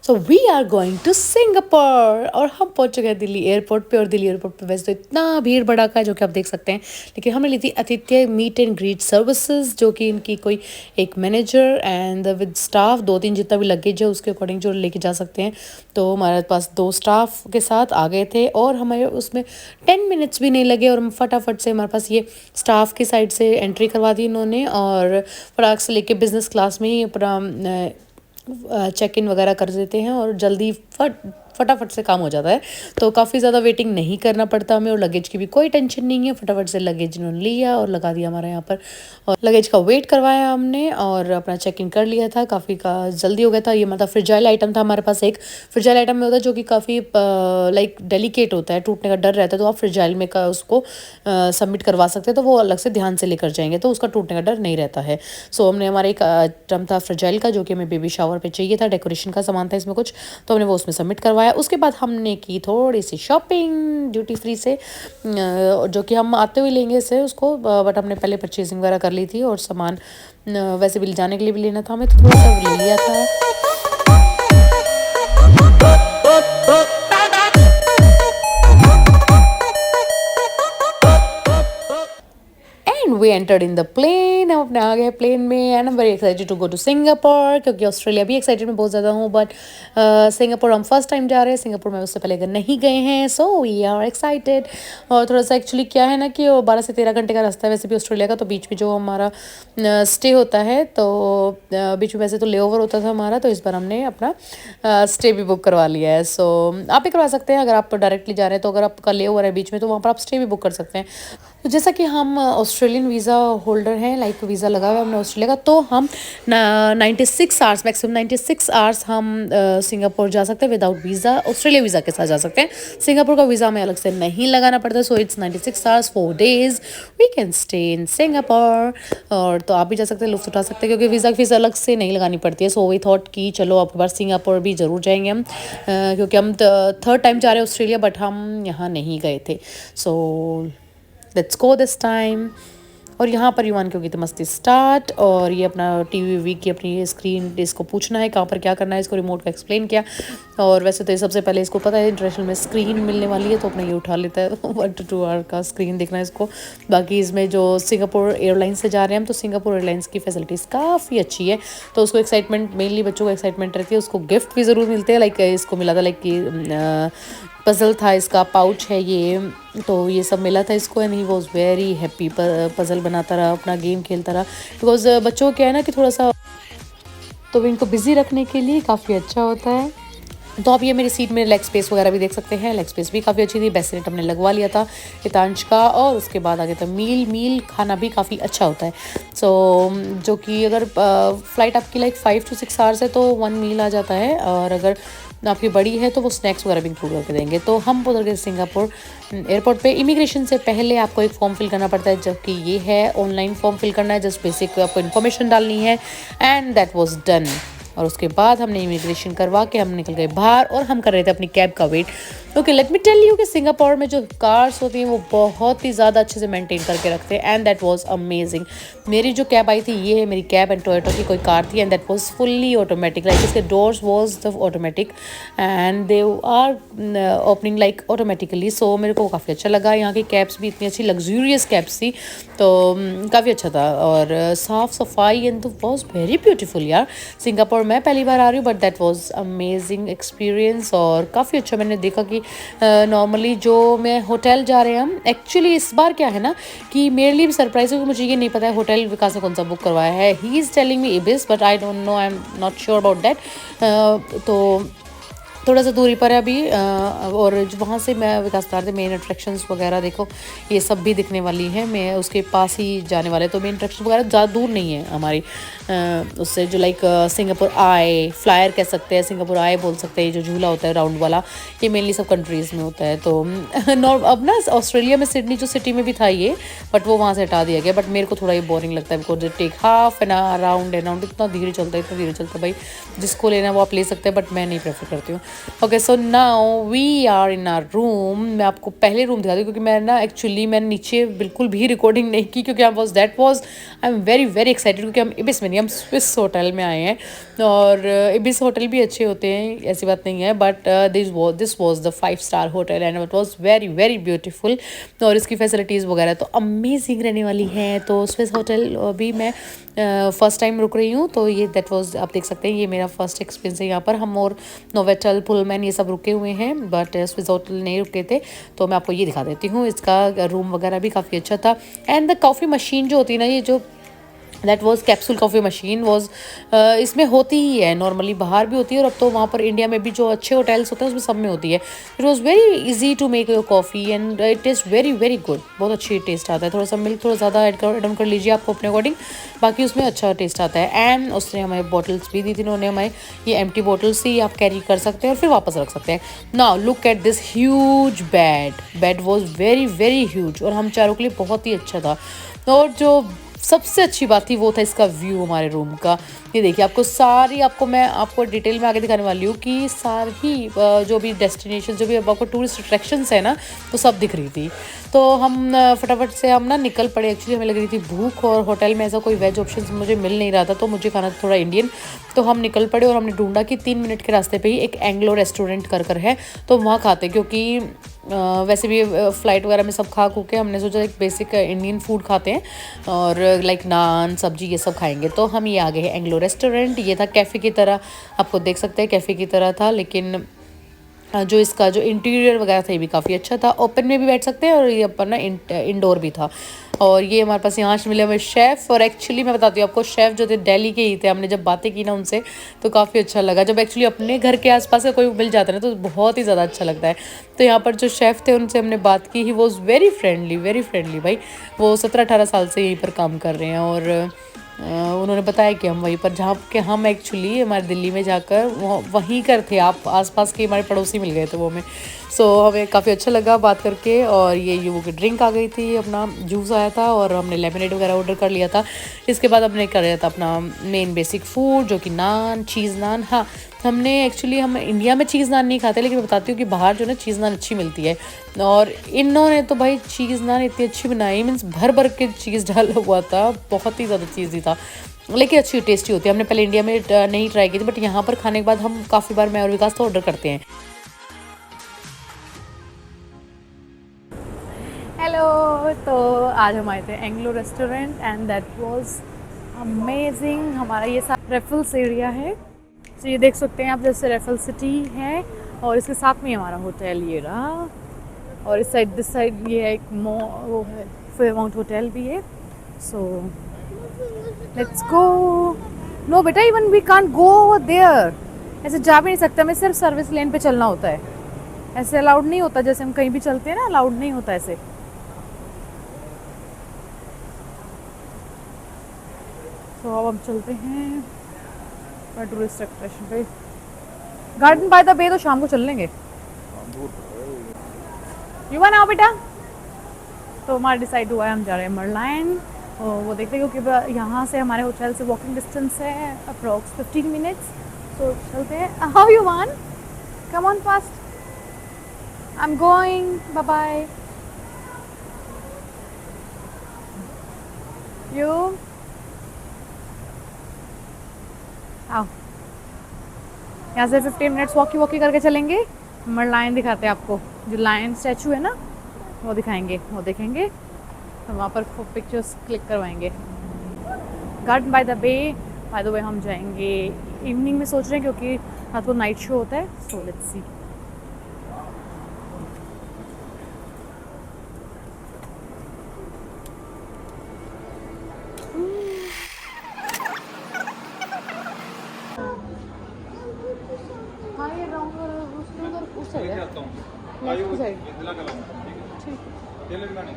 So we are going to Singapore और हम पहुंच चुके हैं दिल्ली एयरपोर्ट पे। और दिल्ली एयरपोर्ट पे वैसे तो इतना भीड़ भड़ाका है जो कि आप देख सकते हैं, लेकिन हमने ली थी आतिथ्य मीट एंड ग्रीट सर्विसेज, जो कि इनकी कोई एक मैनेजर एंड विद स्टाफ 2-3 जितना भी लगेज है उसके अकॉर्डिंग जो लेके जा सकते हैं। तो हमारे पास 2 स्टाफ के साथ आ गए थे और हमारे उसमें 10 मिनट्स भी नहीं लगे और हम फटाफट से हमारे पास ये स्टाफ की साइड से एंट्री करवा दी इन्होंने और फटाक से लेके बिजनेस क्लास में ही अपना चेक इन वगैरह कर देते हैं और जल्दी फटाफट से काम हो जाता है। तो काफ़ी ज़्यादा वेटिंग नहीं करना पड़ता हमें और लगेज की भी कोई टेंशन नहीं है। फटाफट से लगेज इन्होंने लिया और लगा दिया हमारे यहाँ पर और लगेज का वेट करवाया हमने और अपना चेक इन कर लिया था। काफ़ी जल्दी हो गया था। ये मतलब फ्रिजाइल आइटम था हमारे पास। एक फ्रिजाइल आइटम में होता है जो कि काफ़ी लाइक डेलिकेट होता है, टूटने का डर रहता है, तो आप फ्रिजाइल में का उसको सबमिट करवा सकते हैं, तो वो अलग से ध्यान से लेकर जाएंगे तो उसका टूटने का डर नहीं रहता है। सो हमने हमारा एक आइटम था फ्रिजाइल का जो कि हमें बेबी शावर पे चाहिए था, डेकोरेशन का सामान था इसमें कुछ, तो हमने वो उसमें सबमिट करवाया। उसके बाद हमने की थोड़ी सी शॉपिंग ड्यूटी फ्री से, जो कि हम आते हुए लेंगे इसे उसको, बट हमने पहले परचेजिंग वगैरह कर ली थी और सामान वैसे भी जाने के लिए भी लेना था हमें, तो थोड़ा सा ले लिया था। We entered in the plane, हम अपने आ गए प्लेन में and I am very excited to go to Singapore, क्योंकि ऑस्ट्रेलिया भी एक्साइटेड मैं बहुत ज़्यादा हूँ, बट सिंगापुर हम फर्स्ट टाइम जा रहे हैं। सिंगापुर में उससे पहले अगर नहीं गए हैं, सो वी आर एक्साइटेड। और थोड़ा सा एक्चुअली क्या है ना कि वो 12 से 13 घंटे का रास्ता है वैसे भी ऑस्ट्रेलिया का, तो बीच में जो हमारा स्टे होता है, तो बीच में वैसे तो ले ओवर होता था हमारा, तो इस बार हमने अपना स्टे भी बुक करवा लिया है। सो आप भी करवा सकते हैं अगर आप डायरेक्टली जा रहे हैं, तो अगर आपका ले ओवर है बीच में तो वहाँ पर आप स्टे भी बुक कर सकते हैं। तो जैसा कि हम ऑस्ट्रेलियन वीज़ा होल्डर हैं, लाइक वीज़ा लगा हुआ है हमने ऑस्ट्रेलिया का, तो हम 96 आवर्स, मैक्सिमम 96 आवर्स हम सिंगापुर जा सकते हैं विदाउट वीज़ा, ऑस्ट्रेलिया वीज़ा के साथ जा सकते हैं। सिंगापुर का वीज़ा हमें अलग से नहीं लगाना पड़ता। So it's 96 hours 4 days we can stay in Singapore. और तो आप भी जा सकते हैं, लुत्फ़ उठा सकते हैं, क्योंकि वीज़ा की फीस अलग से नहीं लगानी पड़ती है। सो वी थॉट कि चलो आपके पास सिंगापुर भी ज़रूर जाएंगे हम, क्योंकि हम 3rd टाइम जा रहे हैं ऑस्ट्रेलिया, बट हम यहाँ नहीं गए थे। सो लेट्स गो दिस टाइम। और यहाँ पर युवान की होगी तो मस्ती स्टार्ट, और ये अपना टीवी की अपनी स्क्रीन, इसको पूछना है कहाँ पर क्या करना है, इसको रिमोट का एक्सप्लेन किया। और वैसे तो ये सबसे पहले इसको पता है इंटरनेशनल में स्क्रीन मिलने वाली है, तो अपना ये उठा लेता है 1 to 2 आवर का स्क्रीन देखना है इसको। बाकी इसमें जो सिंगापुर एयरलाइंस से जा रहे हैं हम, तो सिंगापुर एयरलाइंस की फैसिलिटीज़ काफ़ी अच्छी है, तो उसको एक्साइटमेंट, मेनली बच्चों को एक्साइटमेंट रहती है। उसको गिफ्ट भी ज़रूर मिलते हैं, लाइक इसको मिला था लाइक कि पज़ल था, इसका पाउच है ये, तो ये सब मिला था इसको and he was very happy. Puzzle बनाता रहा, अपना गेम खेलता रहा, बिकॉज बच्चों को क्या है ना कि थोड़ा सा तो इनको बिज़ी रखने के लिए काफ़ी अच्छा होता है। तो आप ये मेरी सीट में लेग स्पेस वगैरह भी देख सकते हैं, लेग स्पेस भी काफ़ी अच्छी थी। बेसिनेट हमने लगवा लिया था हितांश का, और उसके बाद आगे था मील खाना भी काफ़ी अच्छा होता है। सो जो कि अगर फ़्लाइट आपकी लाइक 5 to 6 आवर्स है तो 1 मील आ जाता है, और अगर आपकी बड़ी है तो वो स्नैक्स वगैरह भी इंक्लूड करके देंगे। तो हम उधर गए सिंगापुर एयरपोर्ट पे। इमिग्रेशन से पहले आपको एक फॉर्म फिल करना पड़ता है, जबकि ये है ऑनलाइन फॉर्म फिल करना है, जस्ट बेसिक आपको इन्फॉर्मेशन डालनी है एंड दैट वाज डन। और उसके बाद हमने इमिग्रेशन करवा के हम निकल गए बाहर और हम कर रहे थे अपनी कैब का wait. Okay, let me tell you कि सिंगापुर में जो कार्स होती हैं वो बहुत ही ज़्यादा अच्छे से मेंटेन करके रखते हैं एंड दैट वाज अमेजिंग। मेरी जो कैब आई थी, ये है मेरी कैब एंड टोयोटा की कोई कार थी and that was fully automatic, like इसके doors was the automatic and they are opening like automatically. So मेरे को काफ़ी अच्छा लगा। यहाँ की कैब्स भी इतनी अच्छी लग्जूरियस कैब्स थी, तो काफ़ी अच्छा था और साफ़ सफाई एंड वॉज वेरी ब्यूटीफुल। यार सिंगापुर मैं पहली बार आ रही हूँ, but that was amazing experience और काफ़ी अच्छा। मैंने देखा कि नॉर्मली जो मैं होटल जा रहे हैं हम, एक्चुअली इस बार क्या है ना कि मेरे लिए भी सरप्राइज है, मुझे ये नहीं पता है होटल विकास ने कौन सा बुक करवाया है। He is telling me ibis, but I don't know, I am not sure about that. तो थोड़ा सा दूरी पर है अभी, और वहाँ से मैं विकास बता रहे थे मेन अट्रैक्शंस वगैरह देखो ये सब भी दिखने वाली है। मैं उसके पास ही जाने वाले, तो मेन अट्रैक्शन वगैरह ज़्यादा दूर नहीं है हमारी उससे, जो लाइक सिंगापुर आई फ्लायर कह सकते हैं, सिंगापुर आई बोल सकते हैं, जो झूला होता है राउंड वाला, ये मेनली सब कंट्रीज़ में होता है। तो अब ना ऑस्ट्रेलिया में सिडनी जो सिटी में भी था ये, बट वो वहाँ से हटा दिया गया। बट मेरे को थोड़ा ये बोरिंग लगता है, because take half an hour round and round, इतना धीरे चलता है भाई, जिसको लेना वो आप ले सकते हैं, बट मैं नहीं प्रेफर करती हूँ। Okay, so now we are in our room. मैं आपको पहले रूम दिखा दूँ क्योंकि मैं ना एक्चुअली मैंने नीचे बिल्कुल भी रिकॉर्डिंग नहीं की क्योंकि आई एम वेरी वेरी एक्साइटेड क्योंकि हम इबिस में नहीं, हम स्विस होटल में आए हैं और इबिस होटल भी अच्छे होते हैं, ऐसी बात नहीं है, but this was the 5 star hotel and it was very very beautiful. और इसकी फैसिलिटीज़ वगैरह तो अमेजिंग रहने वाली हैं। तो स्विस होटल अभी मैं फ़र्स्ट टाइम रुक रही हूँ, तो ये दैट वाज, आप देख सकते हैं ये मेरा फर्स्ट एक्सपीरियंस है यहाँ पर। हम और नोवेटल पुलमैन ये सब रुके हुए हैं बट स्विस होटल नहीं रुके थे। तो मैं आपको ये दिखा देती हूँ, इसका रूम वगैरह भी काफ़ी अच्छा था। एंड द कॉफ़ी मशीन जो होती है ना, ये जो that was capsule coffee machine was, इसमें होती ही है, नॉर्मली बाहर भी होती है और अब तो वहाँ पर इंडिया में भी जो अच्छे होटल्स होते हैं उसमें सब में होती है। It was very easy to make your coffee and it taste very very good, बहुत अच्छी टेस्ट आता है। थोड़ा सा मिल्क थोड़ा ज़्यादा ऐड कर लीजिए आपको अपने अकॉर्डिंग, बाकी उसमें अच्छा टेस्ट आता है। एंड उसने हमें बॉटल्स भी दी थी, उन्होंने हमें ये एम्प्टी बॉटल्स ही आप कैरी कर सकते हैं और फिर वापस रख सकते हैं। Now look at this huge bed was very very huge और हम चारों के लिए बहुत ही अच्छा था। और जो सबसे अच्छी बात थी वो था इसका व्यू हमारे रूम का। ये देखिए, आपको मैं आपको डिटेल में आगे दिखाने वाली हूँ कि सारी जो भी डेस्टिनेशन, जो भी आपको टूरिस्ट अट्रैक्शंस है ना, वो सब दिख रही थी। तो हम फटाफट से हम ना निकल पड़े। एक्चुअली हमें लग रही थी भूख और होटल में ऐसा कोई वेज ऑप्शन मुझे मिल नहीं रहा था, तो मुझे खाना थोड़ा इंडियन। तो हम निकल पड़े और हमने ढूंढा कि 3 मिनट के रास्ते पे ही एक एंग्लो रेस्टोरेंट कर है, तो वहाँ खाते, क्योंकि वैसे भी फ़्लाइट वगैरह में सब खा खू के हमने सोचा एक बेसिक इंडियन फूड खाते हैं और लाइक नान सब्जी ये सब खाएंगे। तो हम ये आ गए हैं एंग्लो रेस्टोरेंट। ये था कैफ़े की तरह, आपको देख सकते हैं कैफ़े की तरह था, लेकिन जो इसका जो इंटीरियर वगैरह था ये भी काफ़ी अच्छा था। ओपन में भी बैठ सकते हैं और ये अपन ना इंडोर भी था। और ये हमारे पास यहाँ से मिले हमें शेफ़, और एक्चुअली मैं बताती हूँ आपको, शेफ़ जो थे दिल्ली के ही थे। हमने जब बातें की ना उनसे तो काफ़ी अच्छा लगा। जब एक्चुअली अपने घर के आसपास का कोई मिल जाता है ना तो बहुत ही ज़्यादा अच्छा लगता है। तो यहाँ पर जो शेफ़ थे उनसे हमने बात की, ही वॉज़ वेरी फ्रेंडली भाई। वो 17-18 साल से यहीं पर काम कर रहे हैं और उन्होंने बताया कि हम वहीं पर, जहाँ के हम एक्चुअली हमारे दिल्ली में जाकर वहीं कर थे, आप आसपास के हमारे पड़ोसी मिल गए थे वो हमें। सो हमें काफ़ी अच्छा लगा बात करके। और ये वो की ड्रिंक आ गई थी, अपना जूस आया था और हमने लेमनेड वगैरह ऑर्डर कर लिया था। इसके बाद हमने कर लिया था अपना मेन बेसिक फूड, जो कि नान, चीज़ नान। हाँ, हम इंडिया में चीज़ नान नहीं खाते, लेकिन मैं बताती हूँ कि बाहर जो ना चीज़ नान अच्छी मिलती है। और इन्होंने तो भाई चीज़ नान इतनी अच्छी बनाई, मीन्स भर भर के चीज़ डाला हुआ था, बहुत ही ज़्यादा चीज़ी था, लेकिन अच्छी टेस्टी होती है। हमने पहले इंडिया में नहीं ट्राई की थी, बट यहाँ पर खाने के बाद हम काफ़ी बार, मैं और विकास तो ऑर्डर करते हैं। हेलो, तो आज हम आए थे Anglo restaurant and that was amazing. हमारा ये सारा रेफल्स एरिया है, तो ये देख सकते हैं आप, जैसे रेफल सिटी है और इसके साथ में हमारा होटल ये रहा। और इस साइड, दिस साइड ये है एक वो है, फेयरमाउंट होटल भी है। So let's go. नो बेटा, even we can't go over there, ऐसे जा भी नहीं सकते, हमें सिर्फ सर्विस लेन पे चलना होता है। ऐसे अलाउड नहीं होता, जैसे हम कहीं भी चलते हैं ना, अलाउड नहीं होता ऐसे। तो अब हम चलते हैं टूरिस्ट अट्रैक्शन पे, गार्डन बाय द बे। तो शाम को चल लेंगे, युवा ना बेटा। तो हमारा डिसाइड हुआ है, हम जा रहे हैं मरलाइन। और वो देखते हैं क्योंकि यहाँ से हमारे होटल से वॉकिंग डिस्टेंस है अप्रॉक्स 15 मिनट्स। तो चलते हैं। How you want, come on fast, I am going, bye bye. You आओ, यहाँ से 15 मिनट्स वॉकी करके चलेंगे। मरलाइन दिखाते हैं आपको, जो लायन स्टैचू है ना वो दिखाएंगे, वो देखेंगे, तो वहाँ पर पिक्चर्स क्लिक करवाएंगे। Garden by the Bay. By the way हम जाएंगे इवनिंग में सोच रहे हैं, क्योंकि रात को नाइट शो होता है। So let's see. हाँ, ये उस साइड है, लेफ्ट साइड। ठीक है,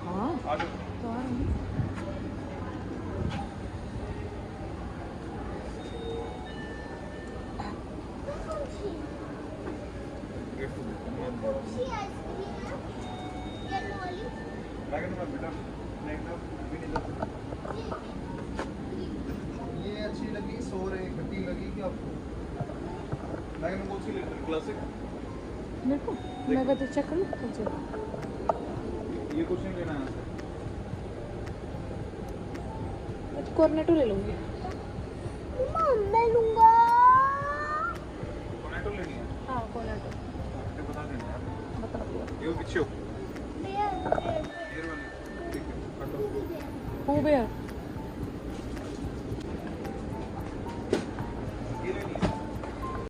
हाँ तो आ रही हूँ। ये अच्छी लगी, 100 खट्टी लगी कि आपको? मैंने कौन सी लेनी है? क्लासिक? मेरे को मैं बता चेक कर लूँ अच्छा ये क्वेश्चन लेना है सर। कॉर्नेटो ले लूँगी मैं लूंगा। टोमेटो लेनी है? हाँ कॉर्नेटो मुझे बता देना यार। बता दिया ये पीछे हो। भैया ये वाली। ठीक है, काटो। हो गया